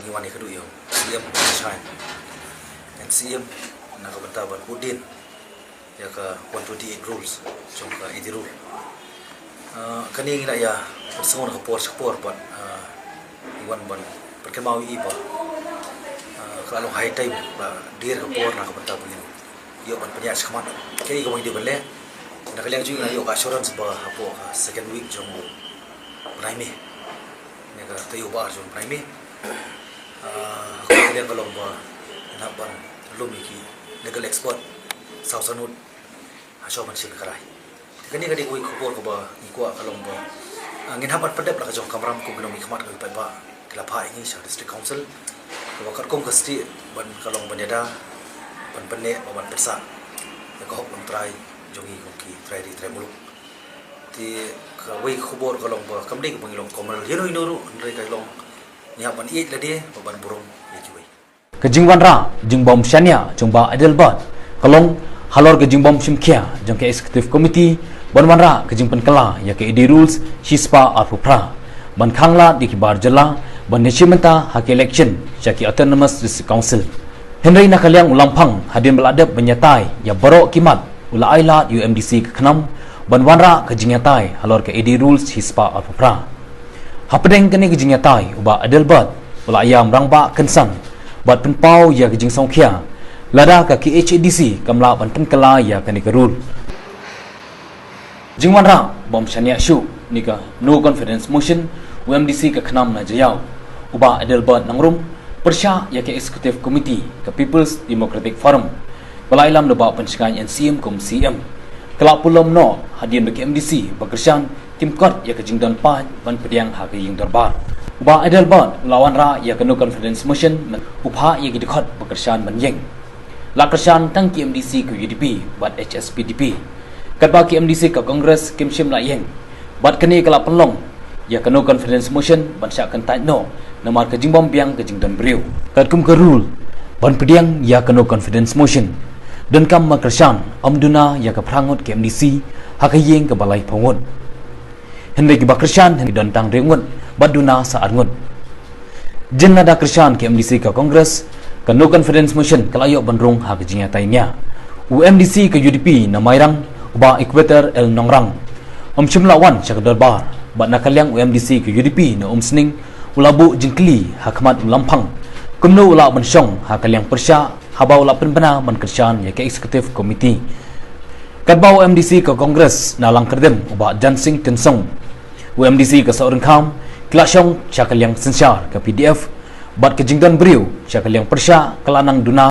ngiwan ikadu yo CM shine and CM nakabanta ban Udin ya ka 128 rules jong ka 80 rule kani ngina ya persengon ka por ban iwan ban perkemau iba kalau high time ba dir ka por nakabanta ban yo ban panya skman kay ko hindi bale nakaliang jung na yo assurance ba hapo second week jong prime nega tayo ba jong prime kaliang kalong ba naban lumiki legal export sausanud haso man sila karay kani ko ikupor ko ba ikwa kalong ba ngin hapat padep la ka jong kamram ko gnong ikmat ko ba kila pa ini sa district council ko bakar kong kasti ban kalong banyada ban penne ban persa ko hok long try jongi ko ki try di try muluk ti ka wei khubor kalong ba kamding pangilong komal hino inuru ndre kalong nya ban it la dia ban burung yejuai kejingwan ra jingbom syania jongba adelbat kalong halor kejingbom simkia jong ke executive committee banwan ra kejing penkala ya ke id rules shispa arpupra ban khangla dikibar jala ban nechimenta hak election jaki autonomous district council henry nakaliang ulampang hadin beladap benyatai ya borok kimat ula aila UMDC ke kenam banwan ra kejingyatai halor ke id rules shispa arpupra hapedeng kene kejingyatai uba adelbat ula ayam rangba kensan bat penpau ya kejing songkia lada ka KHDC kamla ban penkala ya kani kerul jingwan ra bom syania shu nika no confidence motion UMDC ke kenam na jayau uba adelbat nangrum persya ya ke executive committee ke People's Democratic Forum balailam leba pencegahan NCM kum CM kelak pulom no hadian bagi MDC bekerjaan tim kot ya ke jingdan pat ban pediang hak yang darbar uba adelbat lawan ra ya ke no confidence motion upha ya ke dekat bekerjaan menyeng la kerjaan tang KMDC ke UDP bat HSPDP katba KMDC ke Kongres Kimshim la yeng bat kini kelak pelong ya ke no confidence motion ban syak kan tai no namar ke jingbom biang ke jingdan beriu kat kum ke rule ban pediang ya ke no confidence motion dan kam makersan amduna ya ke prangot KMDC hak yeng ke balai pangut hendak ke bakersan hendak dan tang rengut baduna saat ngut jen nada kersan KMDC ke Kongres ke no confidence motion kelayo bandrung hak jingyatainya UMDC ke UDP namairang uba equator el nongrang chimlawan syak darbar bat nakaliang UMDC ke UDP na sning ulabu jingkli hakmat ulampang kumno ula bensyong hakaliang persya haba ula penbena ban kersan ya ke executive committee kadba UMDC ke Kongres na lang kerdem uba jansing tensong UMDC ke seorang kam klasyong syakaliang sensyar ke PDF bat kejingdan beriu syakaliang persya kelanang duna